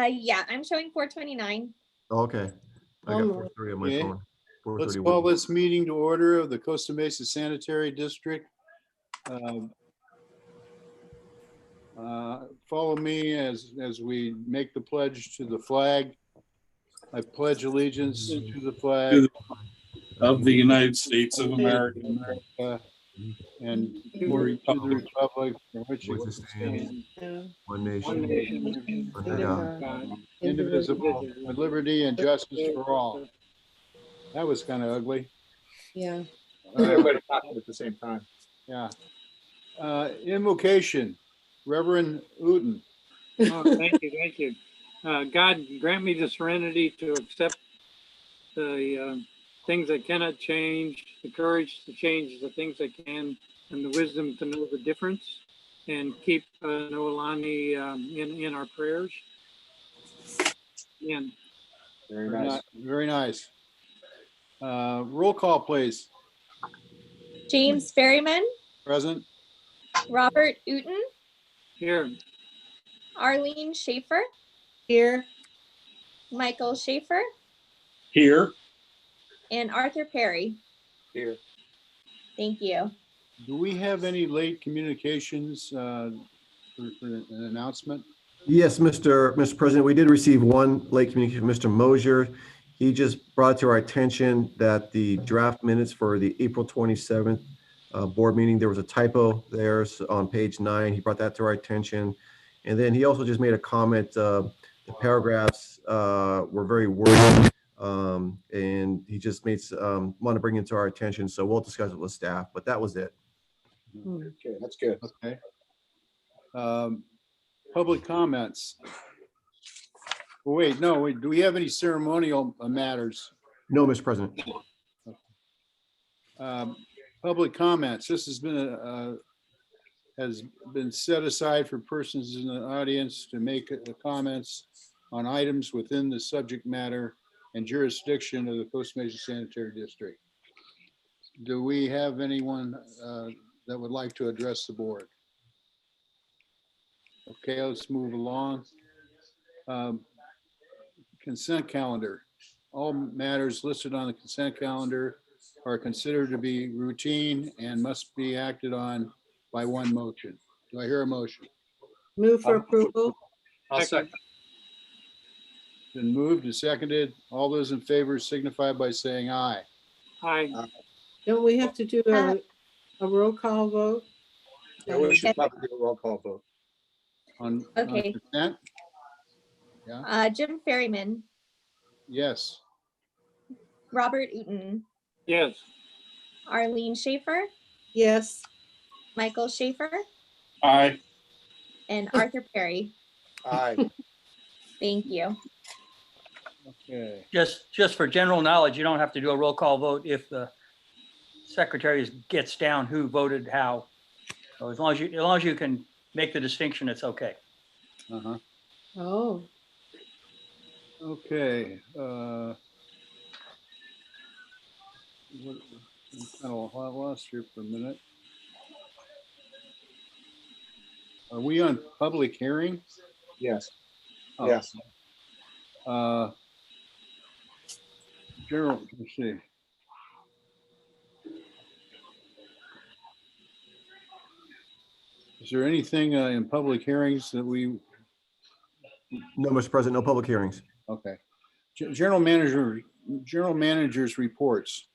Yeah, I'm showing 429. Okay. I got Um, 4:30 on my okay. phone. Let's 4:30 call would- this meeting to order of the Costa Mesa Sanitary District. Follow me as we make the pledge to the flag. I pledge allegiance to the flag Of the United States of America, and to the republic for which it Which stands yeah. one One nation, nation, under under God, God, indivisible, with liberty and justice for all. That was kind of ugly. Yeah. Everybody talking at the same time. Yeah. Invocation, Reverend Uten. Oh, thank you, thank you. God, grant me the serenity to accept the things that cannot change, the courage to change the things that can, and the wisdom to know the difference, and keep Noelani in our prayers. And Very nice. Very nice. Roll call, please. James Ferryman, Present. Robert Uten, here, Arlene Schaefer, Here. Michael Schaefer, here, and Arthur Perry. Here. Thank you. Do we have any late communications for an announcement? Yes, Mr. President, we did receive one late communication from Mr. Mosier. He just brought to our attention that the draft minutes for the April 27th board meeting, there was a typo there on page 9. He brought that to our attention. And then he also just made a comment, the paragraphs were very wordy, and he just made want to bring it to our attention. So we'll discuss it with staff, but that was it. Okay, that's good. Okay. Public comments. Wait, no, wait, do we have any ceremonial matters? No, Mr. President. Public comments. This has been set aside for persons in the audience to make comments on items within the subject matter and jurisdiction of the Costa Mesa Sanitary District. Do we have anyone that would like to address the board? Okay, let's move along. Consent calendar. All matters listed on the consent calendar are considered to be routine and must be acted on by one motion. Do I hear a motion? Move for approval. I'll second. Been moved and seconded. All those in favor signify by saying aye. hi. Don't we have to do a roll call vote? Yeah, we should probably do a roll call vote. On Okay. consent? Jim Ferryman, Yes. Robert Uten, Yes, Arlene Schaefer, Yes. Michael Schaefer, aye, and Arthur Perry. Aye. Thank you. Okay. Just for general knowledge, you don't have to do a roll call vote if the secretary gets down who voted how. So as long as you can make the distinction, it's okay. Uh-huh. Oh, Okay. I'm kind of lost here for a minute. Are we on public hearing? Yes. Oh, Yes. General, let's see. Is there anything in public hearings that we, No, Mr. President, no public hearings. okay. General managers reports.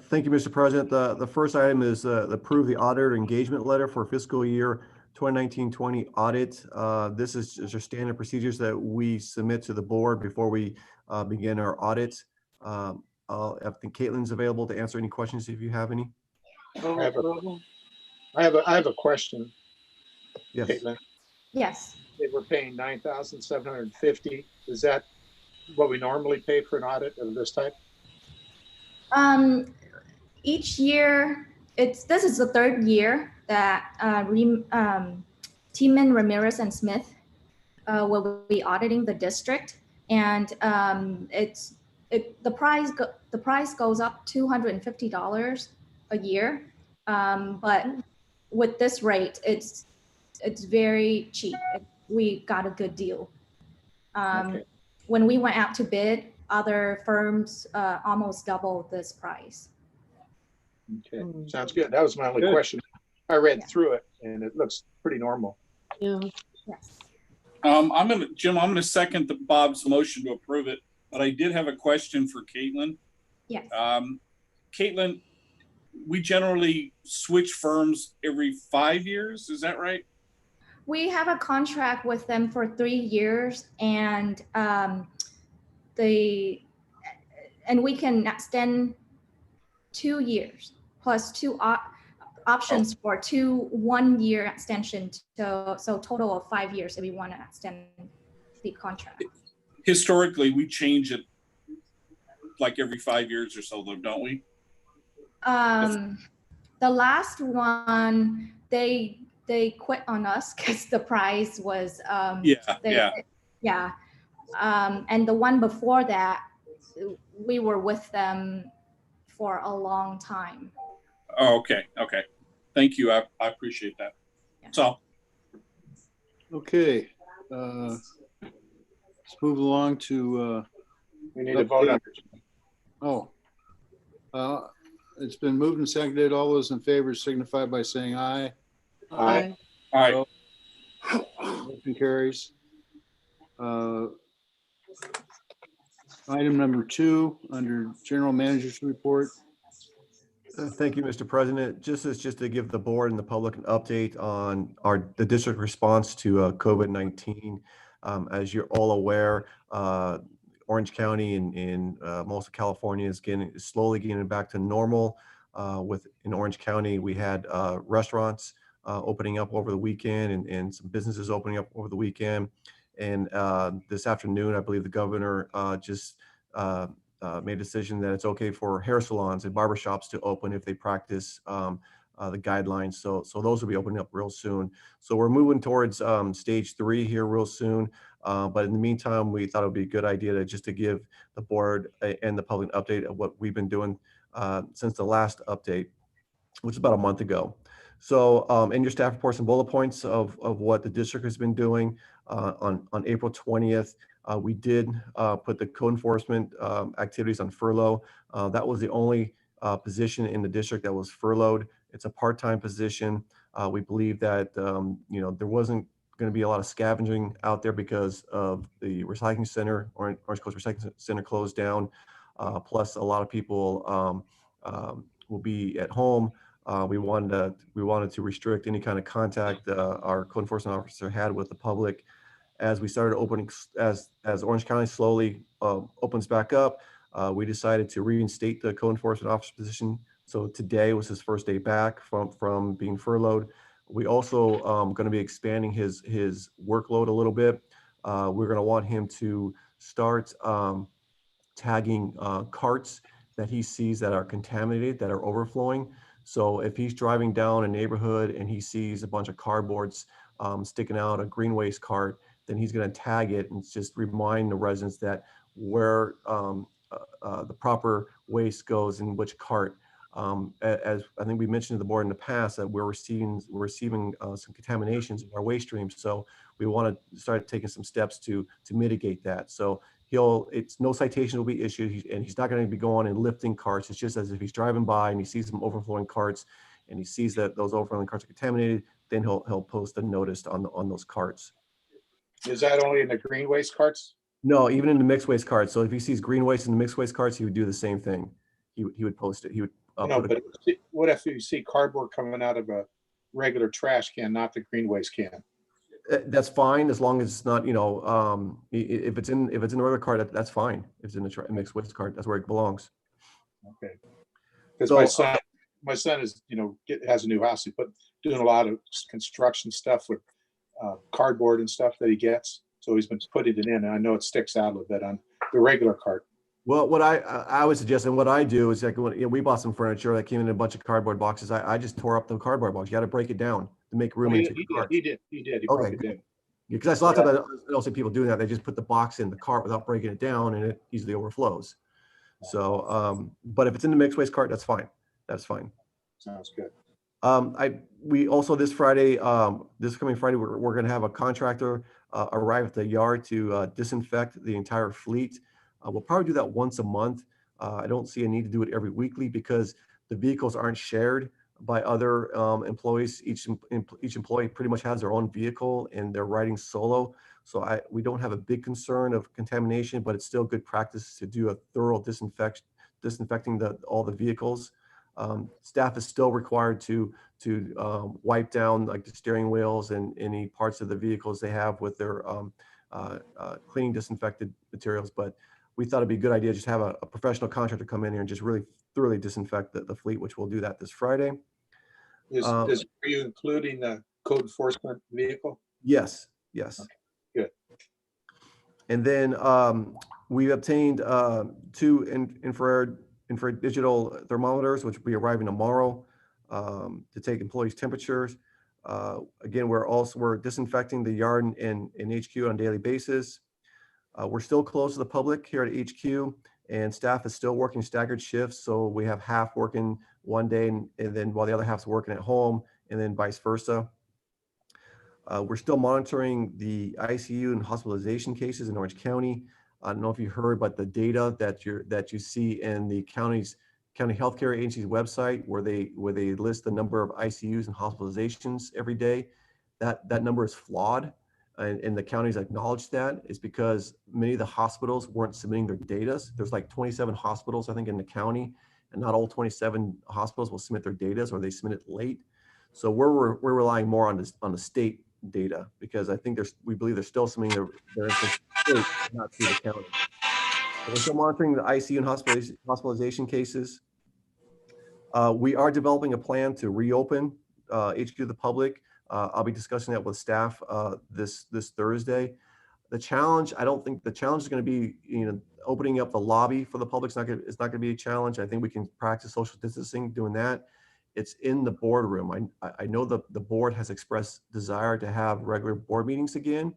Thank you, Mr. President. The first item is approve the auditor engagement letter for fiscal year 2019-20 audit. This is your standard procedures that we submit to the board before we begin our audit. I think Caitlin's available to answer any questions if you have any. over approval. I have a question, Yes. Caitlin. Yes. They were paying $9,750. Is that what we normally pay for an audit of this type? Each year, this is the third year that Tiemann, Ramirez, and Smith will be auditing the district, and the price goes up $250 a year, but with this rate, it's very cheap. we got a good deal. Okay. When we went out to bid, other firms almost doubled this price. Okay, Mm. sounds good. That was my only Good. question. I read Yeah. through it and it looks pretty normal. Yeah. Yes. Jim, I'm gonna second Bob's motion to approve it, but I did have a question for Caitlin. Yes. Caitlin, we generally switch firms every 5 years, is that right? We have a contract with them for 3 years, and we can extend 2 years plus two options for 2 1-year extension. So total of 5 years if we want to extend the contract. Historically, we change it like every 5 years or so, though, don't we? The last one, they quit on us because the price was yeah. And the one before that, we were with them for a long time. Oh, okay. Thank you. I appreciate that. That's all. Okay. Let's move along to, We need to vote on it. it's been moved and seconded. All those in favor signify by saying aye. Aye. All right. Motion carries. Item number 2, under General Manager's Report. Thank you, Mr. President. Just to give the board and the public an update on the district response to COVID-19. As you're all aware, Orange County and most of California is slowly getting back to normal. In Orange County, we had restaurants opening up over the weekend and some businesses opening up over the weekend. And this afternoon, I believe the governor just made a decision that it's okay for hair salons and barbershops to open if they practice the guidelines. So those will be opening up real soon. So we're moving towards stage 3 here real soon. But in the meantime, we thought it would be a good idea to give the board and the public an update of what we've been doing since the last update, which is about a month ago. So in your staff reports and bullet points of what the district has been doing on April 20th, we did put the code enforcement activities on furlough. That was the only position in the district that was furloughed. It's a part-time position. We believe that there wasn't going to be a lot of scavenging out there because of the recycling center, Orange Coast Recycling Center closed down. Plus, a lot of people will be at home. We wanted to restrict any kind of contact our code enforcement officer had with the public. As we started opening, as Orange County slowly opens back up, we decided to reinstate the code enforcement officer position. So today was his first day back from being furloughed. We also going to be expanding his workload a little bit. We're going to want him to start tagging carts that he sees that are contaminated, that are overflowing. So if he's driving down a neighborhood and he sees a bunch of cardboards sticking out, a green waste cart, then he's going to tag it and just remind the residents that where the proper waste goes in which cart. As I think we mentioned to the board in the past, that we're receiving some contaminations in our waste streams. So we want to start taking some steps to mitigate that. So no citation will be issued, and he's not going to be going and lifting carts. It's just as if he's driving by and he sees some overflowing carts, and he sees that those overflowing carts are contaminated, then he'll post a notice on those carts. Is that only in the green waste carts? No, even in the mixed waste carts. So if he sees green waste in the mixed waste carts, he would do the same thing. He would post it. He would. No, but what if you see cardboard coming out of a regular trash can, not the green waste can? That's fine as long as it's not, if it's in the regular cart, that's fine. If it's in the mixed waste cart, that's where it belongs. Okay. Because So, my son is, has a new house. He's doing a lot of construction stuff with cardboard and stuff that he gets. So he's been putting it in, and I know it sticks out a little bit on the regular cart. Well, what I would suggest, and what I do is like when we bought some furniture that came in a bunch of cardboard boxes, I just tore up the cardboard box. You got to break it down to make room. He into the cart. did. He broke it down. Because I saw a lot of times I don't see people doing that. They just put the box in the cart without breaking it down, and it easily overflows. So, but if it's in the mixed waste cart, that's fine. That's fine. Sounds good. We also this coming Friday, we're going to have a contractor arrive at the yard to disinfect the entire fleet. We'll probably do that once a month. I don't see a need to do it every weekly because the vehicles aren't shared by other employees. Each employee pretty much has their own vehicle and they're riding solo. So we don't have a big concern of contamination, but it's still good practice to do a thorough disinfecting all the vehicles. Staff is still required to wipe down like the steering wheels and any parts of the vehicles they have with their cleaning disinfected materials. But we thought it'd be a good idea just to have a professional contractor come in here and just really thoroughly disinfect the fleet, which we'll do that this Friday. Are you including the code enforcement vehicle? Yes, yes. Okay, good. And then we obtained 2 infrared digital thermometers, which will be arriving tomorrow to take employees' temperatures. Again, we're disinfecting the yard and HQ on a daily basis. We're still closed to the public here at HQ, and staff is still working staggered shifts. So we have half working one day and then while the other half's working at home, and then vice versa. We're still monitoring the ICU and hospitalization cases in Orange County. I don't know if you heard, but the data that you see in the county healthcare agency's website, where they list the number of ICUs and hospitalizations every day, that number is flawed, and the counties acknowledged that. Is because many of the hospitals weren't submitting their data. There's like 27 hospitals, I think, in the county, and not all 27 hospitals will submit their data, or they submit it late. So we're relying more on the state data, because I think we believe they're still submitting their state, not through the county. So we're still monitoring the ICU and hospitalization cases. We are developing a plan to reopen HQ to the public. I'll be discussing that with staff this Thursday. The challenge, I don't think the challenge is going to be, opening up the lobby for the public. It's not going to be a challenge. I think we can practice social distancing doing that. It's in the boardroom. I know the board has expressed desire to have regular board meetings again,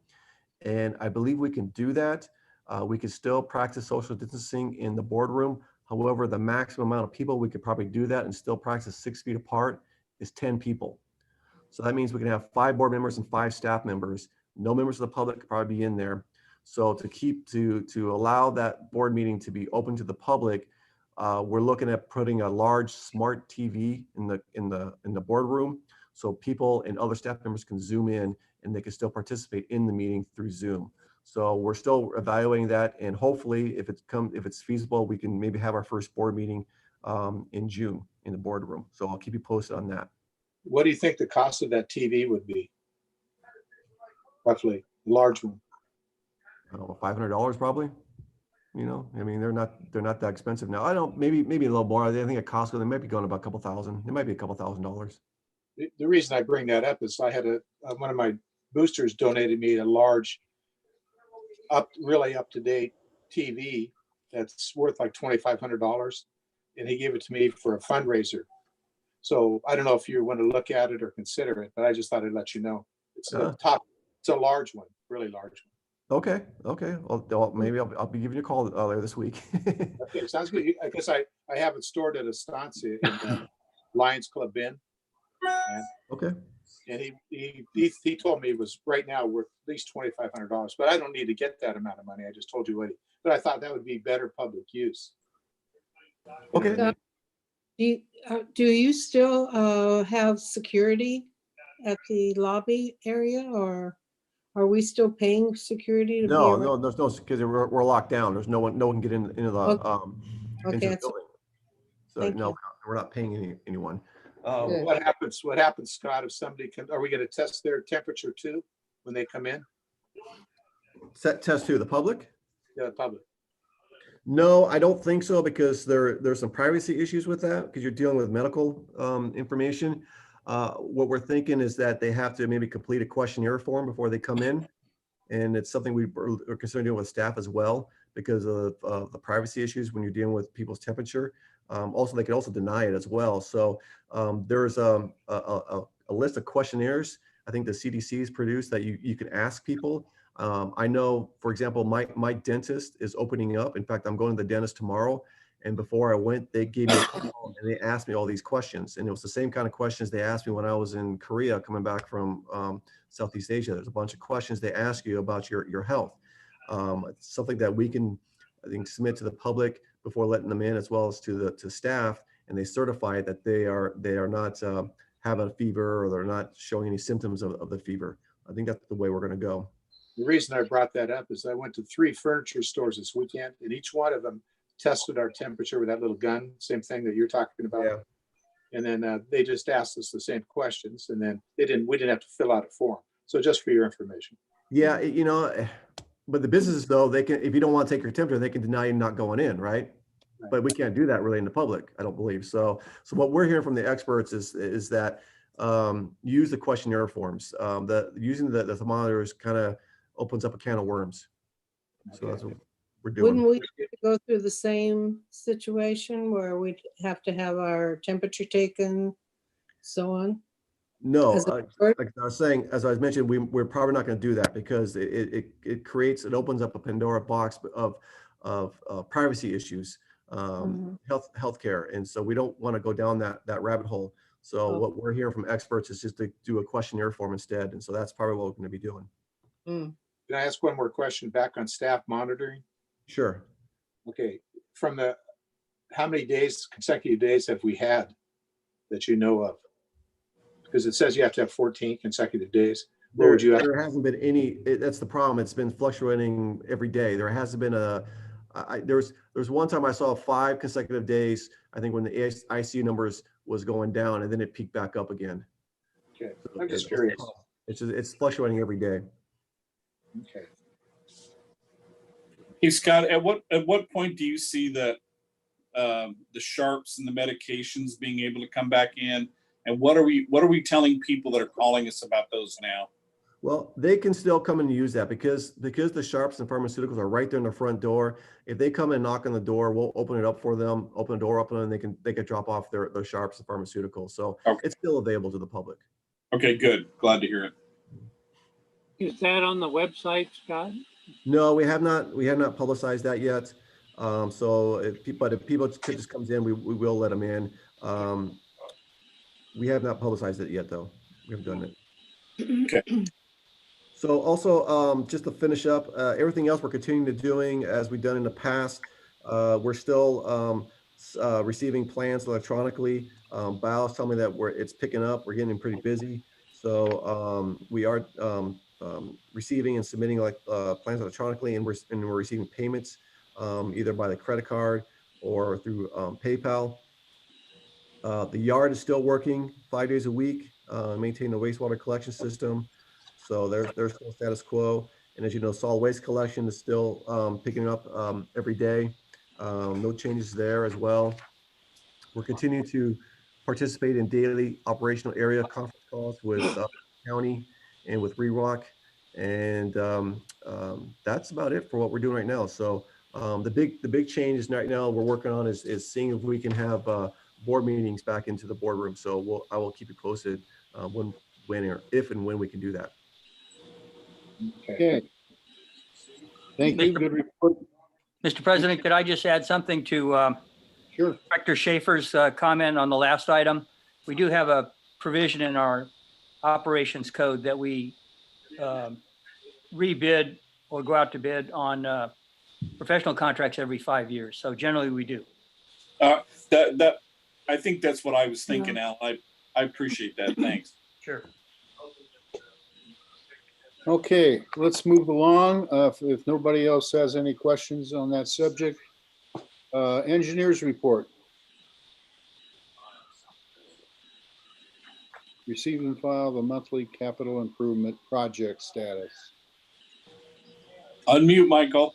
and I believe we can do that. We could still practice social distancing in the boardroom. However, the maximum amount of people we could probably do that and still practice 6 feet apart is 10 people. So that means we can have 5 board members and 5 staff members. No members of the public could probably be in there. So to allow that board meeting to be open to the public, we're looking at putting a large smart TV in the boardroom, so people and other staff members can zoom in and they can still participate in the meeting through Zoom. So we're still evaluating that, and hopefully, if it's feasible, we can maybe have our first board meeting in June in the boardroom. So I'll keep you posted on that. What do you think the cost of that TV would be? Roughly, large one. I don't know, $500 probably. I mean, they're not that expensive now. I don't, maybe a little more. I think at Costco, they might be going about a couple thousand. It might be a couple $1,000s. The reason I bring that up is I had one of my boosters donated me a large, really up to date TV that's worth like $2,500, and he gave it to me for a fundraiser. So I don't know if you want to look at it or consider it, but I just thought I'd let you know. It's a large one, really large one. Okay. Well, maybe I'll be giving you a call later this week. Okay, sounds good. I guess I have it stored at Estancia in the Lions Club bin. Okay. And he told me it was right now worth at least $2,500, but I don't need to get that amount of money. I just told you what. But I thought that would be better public use. Okay. So, do you still have security at the lobby area, or are we still paying security to be around? No, there's no, because we're locked down. There's no one can get into the into the building. So no, we're not paying anyone. What happens, Scott, if somebody are we going to test their temperature too when they come in? Test who? The public? Yeah, the public. No, I don't think so, because there's some privacy issues with that, because you're dealing with medical information. What we're thinking is that they have to maybe complete a questionnaire form before they come in. And it's something we're considering doing with staff as well, because of the privacy issues when you're dealing with people's temperature. Also, they can also deny it as well. So there's a list of questionnaires I think the CDC's produced that you can ask people. I know, for example, my dentist is opening up. In fact, I'm going to the dentist tomorrow, And before I went, they gave me a call and they asked me all these questions. And it was the same kind of questions they asked me when I was in Korea coming back from Southeast Asia. There's a bunch of questions they ask you about your health. It's something that we can, I think, submit to the public before letting them in, as well as to staff, and they certify that they are not having a fever or they're not showing any symptoms of the fever. I think that's the way we're going to go. The reason I brought that up is I went to 3 furniture stores this weekend, and each one of them tested our temperature with that little gun, same thing that you're talking about. Yeah. And then they just asked us the same questions, and then we didn't have to fill out a form. So just for your information. Yeah, you know, but the businesses though, they can, if you don't want to take your temperature, they can deny you not going in, right? Right. But we can't do that really in the public, I don't believe. So what we're hearing from the experts is that use the questionnaire forms. Using the thermometers kind of opens up a can of worms. So that's what we're doing. Wouldn't we go through the same situation where we'd have to have our temperature taken, so on? No, As a like board? I was saying, as I was mentioned, we're probably not going to do that because it creates, it opens up a Pandora box of privacy issues, healthcare, and so we don't want to go down that rabbit hole. So what we're hearing from experts is just to do a questionnaire form instead, and so that's probably what we're going to be doing. Can I ask one more question back on staff monitoring? Sure. Okay, from how many consecutive days have we had that you know of? Because it says you have to have 14 consecutive days. What would you have? There hasn't been any, that's the problem. It's been fluctuating every day. There hasn't been there was one time I saw 5 consecutive days, I think when the ICU numbers was going down, and then it peaked back up again. Okay, So I'm just curious. It's fluctuating every day. Okay. Hey, Scott, at what point do you see the sharps and the medications being able to come back in? And what are we telling people that are calling us about those now? Well, they can still come and use that because the sharps and pharmaceuticals are right there in the front door. If they come and knock on the door, we'll open it up for them, open the door up, and they can drop off their sharps and pharmaceuticals. So It's still available to the public. Okay, good. Glad to hear it. Is that on the website, Scott? No, we have not publicized that yet. So if people just comes in, we will let them in. We have not publicized it yet, though. We haven't done it. Okay. So also, just to finish up, everything else we're continuing to doing as we've done in the past. We're still receiving plans electronically. Bio's telling me that it's picking up. We're getting pretty busy. So we are receiving and submitting plans electronically, and we're receiving payments either by the credit card or through PayPal. The yard is still working 5 days a week, maintaining the wastewater collection system. So there's still status quo. And as you know, solid waste collection is still picking up every day. No changes there as well. We're continuing to participate in daily operational area conference calls with county and with REROC. And that's about it for what we're doing right now. So the big change is right now we're working on is seeing if we can have board meetings back into the boardroom. So I will keep you posted when or if and when we can do that. Okay. Thank you. Good report. Mr. President, could I just add something to Sure. Director Schaefer's comment on the last item? We do have a provision in our operations code that we rebid or go out to bid on professional contracts every 5 years. So generally we do. I think that's what I was thinking, Al. I appreciate that. Thanks. Sure. Okay, let's move along. If nobody else has any questions on that subject. Engineers report. Receive and file the monthly capital improvement project status. Unmute, Michael.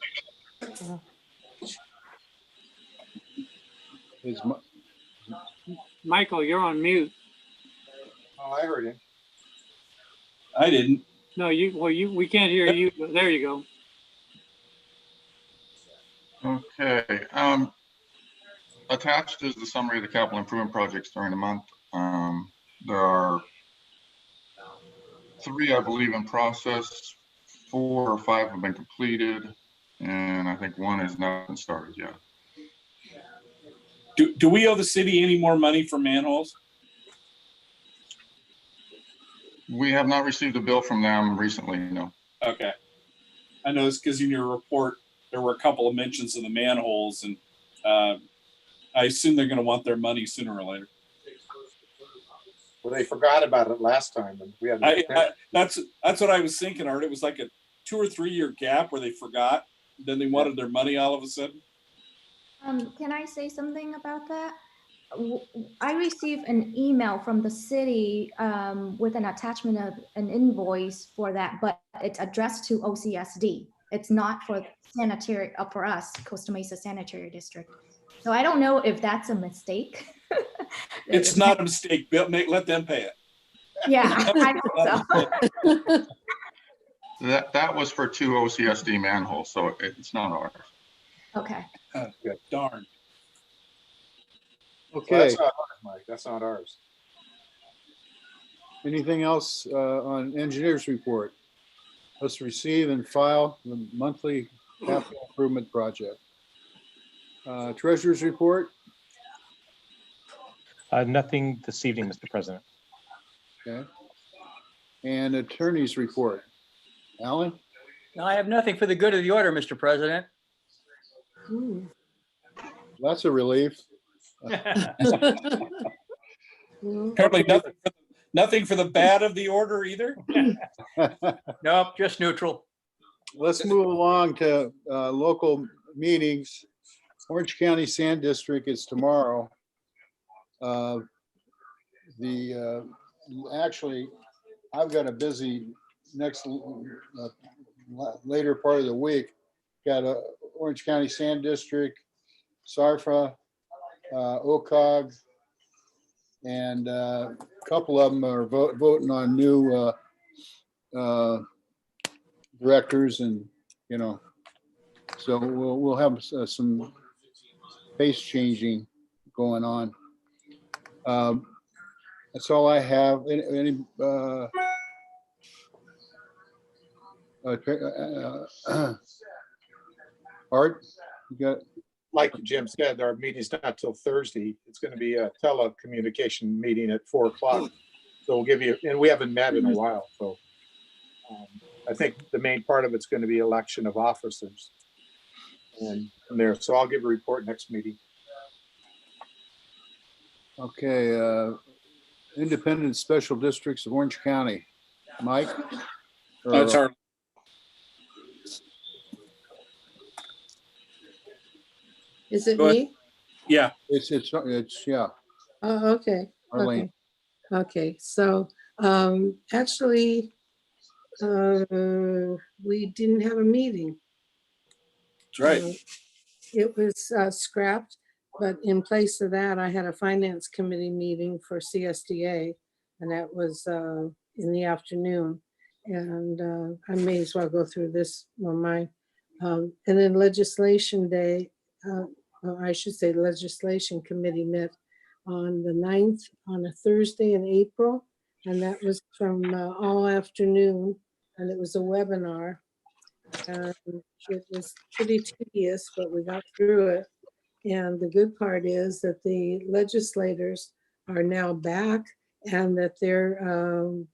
Michael, you're on mute. Oh, I heard him. I didn't. No, we can't hear you. There you go. Okay. Attached is the summary of the capital improvement projects during the month. There are 3, I believe, in process. 4 or 5 have been completed, and I think 1 has not been started yet. Do we owe the city any more money for manholes? We have not received a bill from them recently, no. Okay. I know this because in your report, there were a couple of mentions of the manholes, and I assume they're going to want their money sooner or later. Well, they forgot about it last time and we had. That's what I was thinking, Art. It was like a 2 or 3 year gap where they forgot, then they wanted their money all of a sudden. Can I say something about that? I received an email from the city with an attachment of an invoice for that, but it's addressed to OCSD. It's not for sanitary, for us, Costa Mesa Sanitary District. So I don't know if that's a mistake. It's not a mistake. Let them pay it. Yeah, I hope so. That was for 2 OCSD manholes, so it's not ours. Okay. Good. Darn. Okay, Well, that's not ours, Mike. That's not ours. anything else on engineers report? Let's receive and file the monthly capital improvement project. Treasurer's report, Nothing this evening, Mr. President. okay. And attorney's report. Alan? No, I have nothing for the good of the order, Mr. President. That's a relief. Apparently nothing for the bad of the order either. Nope, just neutral. Let's move along to local meetings. Orange County Sand District is tomorrow. Actually, I've got a busy next later part of the week. Got a Orange County Sand District, SARFA, OCOG, and a couple of them are voting on new directors, and so we'll have some pace changing going on. That's all I have. Any Art, you got? Like Jim said, our meeting's not till Thursday. It's going to be a telecommunication meeting at 4 o'clock. So we'll give you, and we haven't met in a while. So I think the main part of it's going to be election of officers. And from there, so I'll give a report next meeting. Okay, Independent Special Districts of Orange County. Mike? That's our. Is it Go ahead. me? Yeah. It's yeah, Oh, okay. Arlene. Okay, so actually, we didn't have a meeting. That's right. It was scrapped, but in place of that, I had a finance committee meeting for CSDA, and that was in the afternoon. And I may as well go through this on mine. And then legislation day, or I should say legislation committee met on the 9th on a Thursday in April. And that was from all afternoon, and it was a webinar. And it was pretty tedious, but we got through it. And the good part is that the legislators are now back, and that they're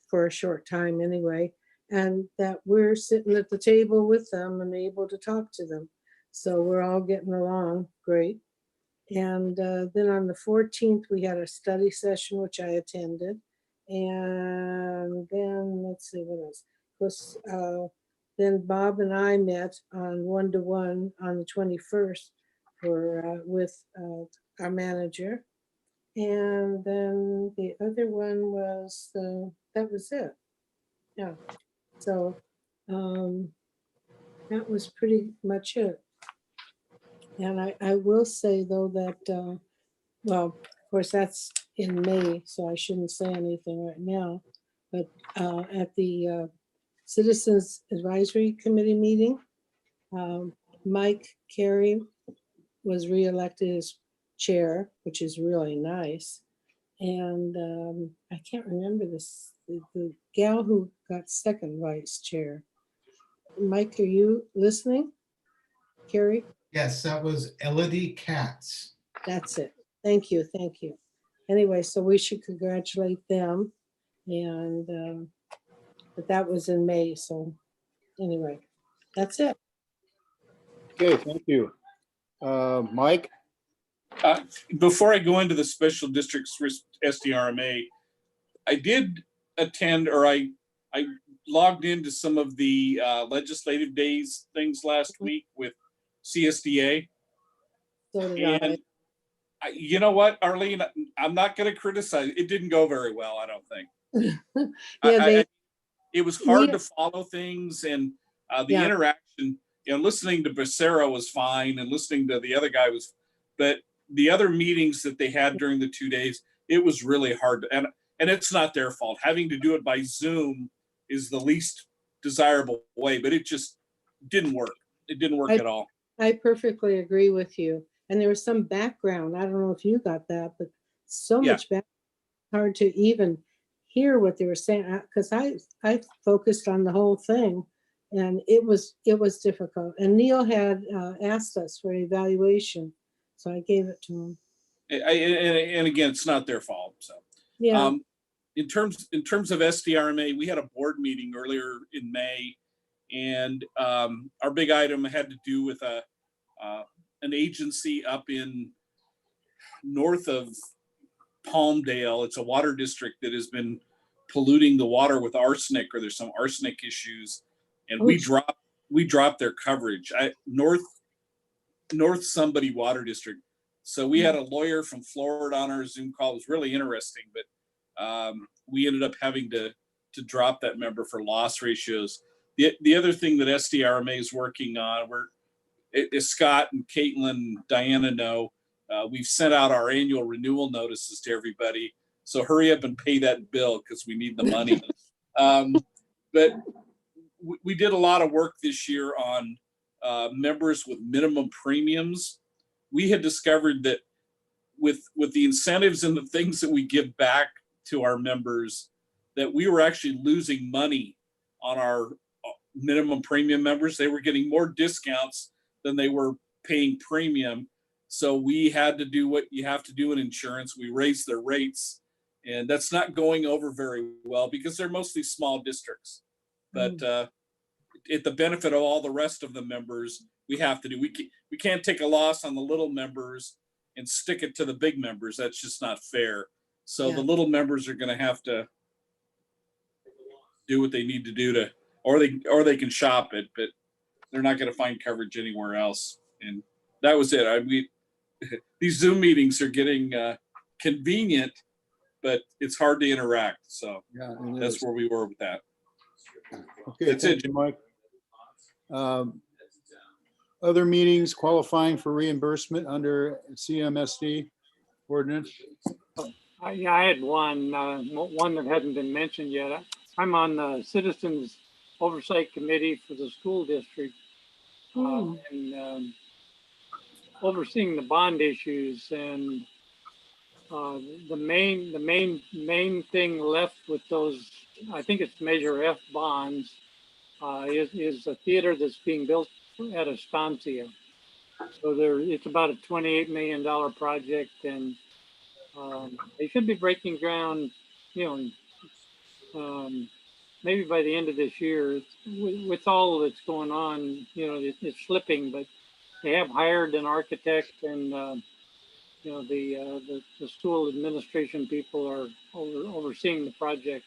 for a short time anyway, and that we're sitting at the table with them and able to talk to them. So we're all getting along great. And then on the 14th, we had a study session, which I attended. And then let's see what else. Then Bob and I met on one-to-one on the 21st with our manager. And then the other one was, that was it. Yeah. So that was pretty much it. And I will say though that, well, of course that's in May, so I shouldn't say anything right now. But at the Citizens Advisory Committee meeting, Mike Carey was reelected as chair, which is really nice. And I can't remember the gal who got second vice chair. Mike, are you listening? Carey? Yes, that was Elodie Katz. That's it. Thank you, thank you. Anyway, so we should congratulate them. And, but that was in May, so anyway, that's it. Okay, thank you. Mike? Before I go into the special districts for SDRMA, I did attend, or I logged into some of the legislative days things last week with CSDA. So did I. And you know what, Arlene, I'm not going to criticize. It didn't go very well, I don't think. Yeah, it was hard Yeah. to follow things, and the Yeah. interaction, listening to Becerra was fine, and listening to the other guy was, but the other meetings that they had during the 2 days, it was really hard. And it's not their fault. Having to do it by Zoom is the least desirable way, but it just didn't work. It didn't work at all. I perfectly agree with you. And there was some background. I don't know if you got that, but so Yeah. much back, hard to even hear what they were saying. Because I focused on the whole thing, and it was difficult. And Neil had asked us for an evaluation, so I gave it to him. And again, it's not their fault. So Yeah. in terms of SDRMA, we had a board meeting earlier in May, and our big item had to do with an agency up in north of Palmdale. It's a water district that has been polluting the water with arsenic, or there's some arsenic issues, and we dropped their coverage. North somebody water district. So we had a lawyer from Florida on our Zoom call. It was really interesting, but we ended up having to drop that member for loss ratios. The other thing that SDRMA is working on, as Scott and Caitlin and Diana know, we've sent out our annual renewal notices to everybody. So hurry up and pay that bill, because we need the money. But we did a lot of work this year on members with minimum premiums. We had discovered that with the incentives and the things that we give back to our members, that we were actually losing money on our minimum premium members. They were getting more discounts than they were paying premium. So we had to do what you have to do in insurance. We raised their rates, and that's not going over very well because they're mostly small districts. But at the benefit of all the rest of the members, we have to do. We can't take a loss on the little members and stick it to the big members. That's just not fair. So the little members are going to have to do what they need to do or they can shop it, but they're not going to find coverage anywhere else. And that was it. These Zoom meetings are getting convenient, but it's hard to interact. So Yeah, that's where we were with that. Okay, That's thank it. you, Mike. Other meetings qualifying for reimbursement under CMSD ordinance? I had one that hasn't been mentioned yet. I'm on the Citizens Oversight Committee for the school district, and overseeing the bond issues. And the main thing left with those, I think it's Measure F bonds, is a theater that's being built at Estancia. So it's about a $28 million project, and they should be breaking ground, maybe by the end of this year. With all that's going on, it's slipping, but they have hired an architect, and the school administration people are overseeing the project.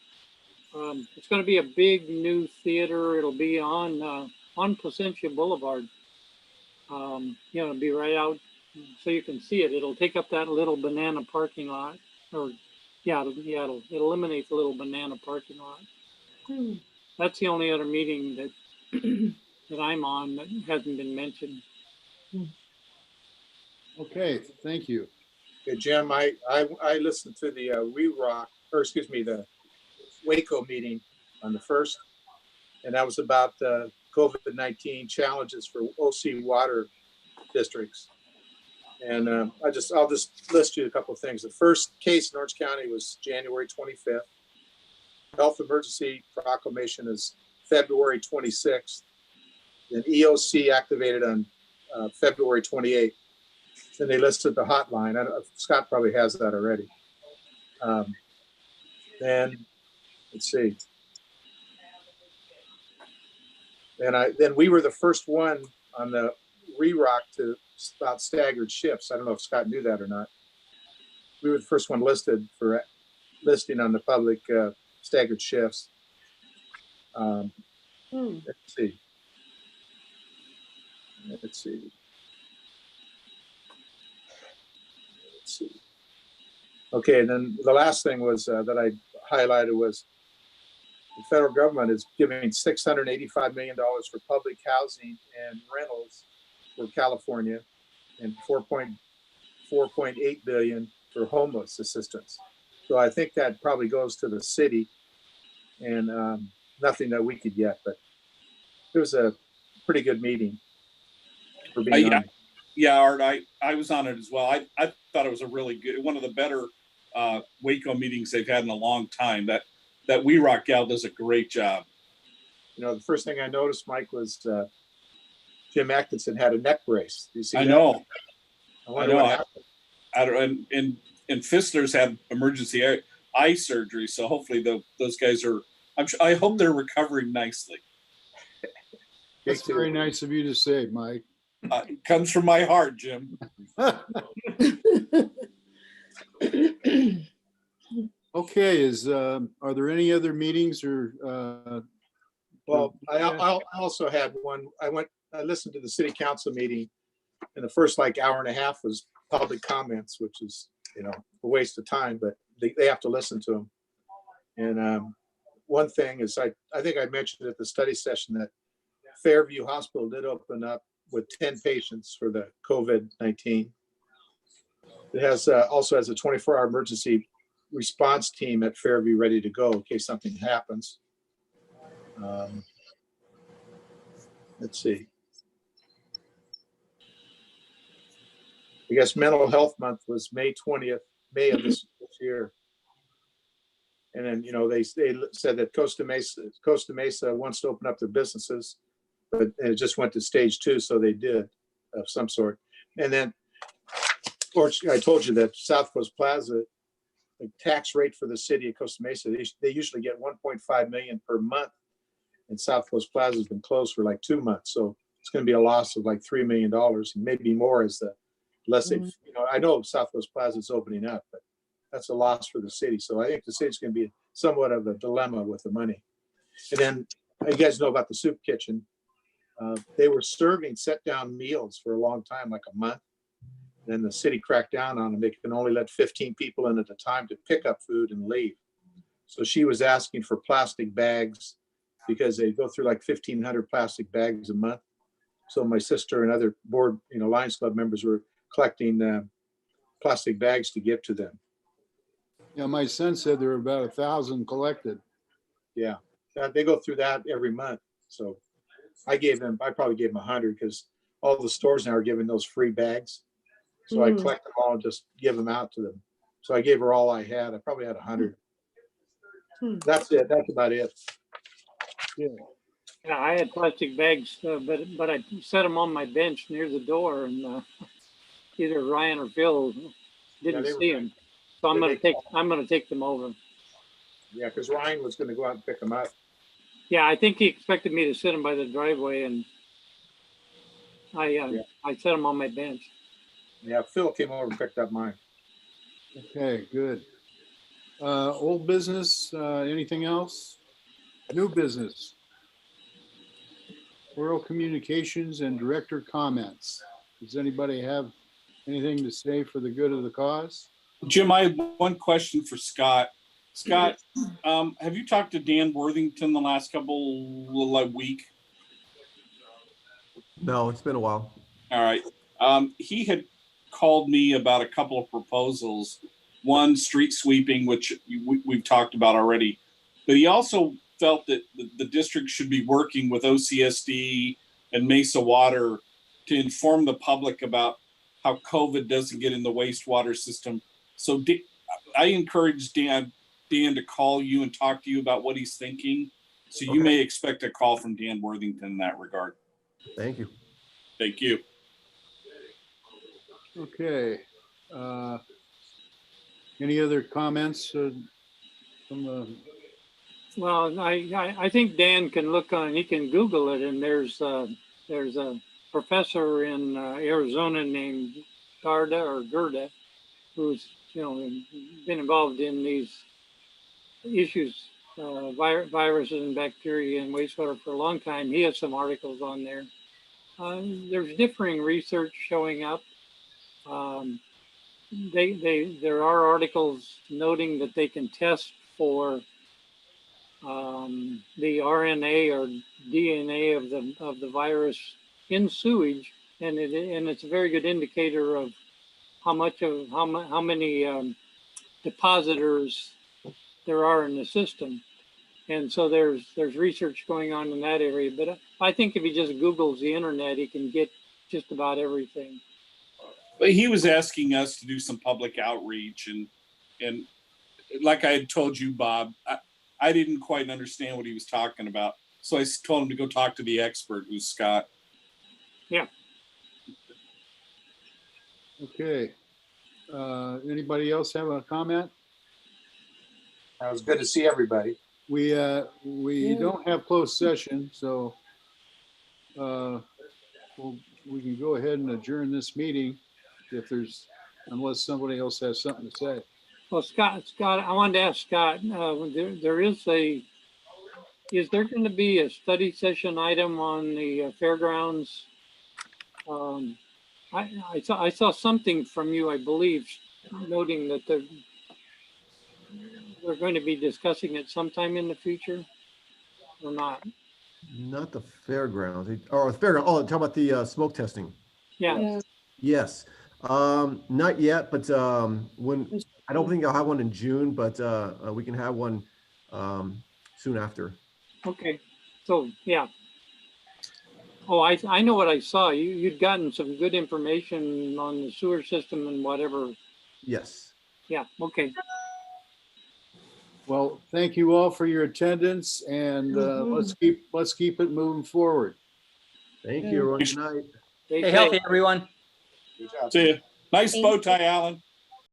It's going to be a big new theater. It'll be on Placentia Boulevard. It'll be right out so you can see it. It'll take up that little banana parking lot, it'll eliminate the little banana parking lot. That's the only other meeting that I'm on that hasn't been mentioned. Okay, thank you. Okay, Jim, I listened to the the Waco meeting on the 1st, and that was about COVID-19 challenges for OC water districts. And I'll just list you a couple of things. The first case in Orange County was January 25th. Health emergency proclamation is February 26th. Then EOC activated on February 28th. Then they listed the hotline. I don't, Scott probably has that already. Then let's see. Then we were the first one on the REROC to stop staggered shifts. I don't know if Scott knew that or not. We were the first one listed for listing on the public staggered shifts. Let's see. Let's see. Let's see. Okay, and then the last thing was that I highlighted was the federal government is giving $685 million for public housing and rentals for California, and 4.8 billion for homeless assistance. So I think that probably goes to the city, and nothing that we could get, but it was a pretty good meeting for being on. Yeah, Art, I was on it as well. I thought it was a really good, one of the better Waco meetings they've had in a long time. That WeRock gal does a great job. You know, the first thing I noticed, Mike, was Jim Atkinson had a neck brace. Do you see I that? know. I wonder what happened. I don't, and Fistler's had emergency eye surgery, so hopefully those guys are. I hope they're recovering nicely. That's very nice of you to say, Mike. It comes from my heart, Jim. Okay, are there any other meetings or? Well, I also had one. I listened to the city council meeting, and the first like hour and a half was public comments, which is, you know, a waste of time, but they have to listen to them. And one thing is, I think I mentioned at the study session that Fairview Hospital did open up with 10 patients for the COVID-19. It has also has a 24-hour emergency response team at Fairview ready to go in case something happens. Let's see. I guess Mental Health Month was May 20th, May of this year. And then, you know, they said that Costa Mesa wants to open up their businesses, but it just went to stage 2, so they did of some sort. And then, I told you that South Coast Plaza, the tax rate for the city of Costa Mesa, they usually get 1.5 million per month, and South Coast Plaza has been closed for like 2 months, so it's going to be a loss of like $3 million, and maybe more as the less they, you know, I know South Coast Plaza is opening up, but that's a loss for the city. So I think the city's going to be somewhat of a dilemma with the money. And then you guys know about the soup kitchen. They were serving set-down meals for a long time, like a month. Then the city cracked down on them. They can only let 15 people in at a time to pick up food and leave. So she was asking for plastic bags because they go through like 1,500 plastic bags a month. So my sister and other board, you know, Lions Club members were collecting plastic bags to give to them. Yeah, my son said there were about 1,000 collected. Yeah, they go through that every month. So I probably gave them 100 because all the stores now are giving those free bags. So I collect them all and just give them out to them. So I gave her all I had. I probably had 100. That's it. That's about it. Yeah, I had plastic bags, but I set them on my bench near the door, and either Ryan or Phil didn't see them. So I'm gonna take them over. Yeah, because Ryan was going to go out and pick them up. Yeah, I think he expected me to sit them by the driveway, and I set them on my bench. Yeah, Phil came over and picked up mine. Okay, good. Old business, anything else? New business. Oral communications and director comments. Does anybody have anything to say for the good of the cause? Jim, I have one question for Scott. Scott, have you talked to Dan Worthington the last week? No, it's been a while. All right. He had called me about a couple of proposals. One, street sweeping, which we've talked about already. But he also felt that the district should be working with OCSD and Mesa Water to inform the public about how COVID doesn't get in the wastewater system. So I encourage Dan to call you and talk to you about what he's thinking. So you may expect a call from Dan Worthington in that regard. Thank you. Thank you. Okay. Any other comments from the, Well, I think Dan can look on, he can Google it, and there's a professor in Arizona named Gerda, who's, been involved in these issues, viruses and bacteria in wastewater for a long time. He has some articles on there. There's differing research showing up. There are articles noting that they can test for the RNA or DNA of the virus in sewage, and it's a very good indicator of how many depositors there are in the system. And so there's research going on in that area. But I think if he just Googles the internet, he can get just about everything. But he was asking us to do some public outreach, and like I had told you, Bob, I didn't quite understand what he was talking about. So I told him to go talk to the expert, who's Scott. Yeah. okay. Anybody else have a comment? It was good to see everybody. We don't have closed session, so we can go ahead and adjourn this meeting unless somebody else has something to say. Well, Scott, I wanted to ask Scott, is there going to be a study session item on the fairgrounds? I saw something from you, I believe, noting that we're going to be discussing it sometime in the future, or not? Not the fairgrounds, or the fairground, oh, talking about the smoke testing. Yeah. Yeah. Yes, not yet, but when, I don't think I'll have one in June, but we can have one soon after. Okay. So, yeah. Oh, I know what I saw. You'd gotten some good information on the sewer system and whatever. Yes. Yeah. Okay. Well, thank you all for your attendance, and let's keep it moving forward. Thank you, everyone. Good night. Stay Stay safe. healthy, everyone. Good job. See you. Nice Thank bow you. tie, Alan.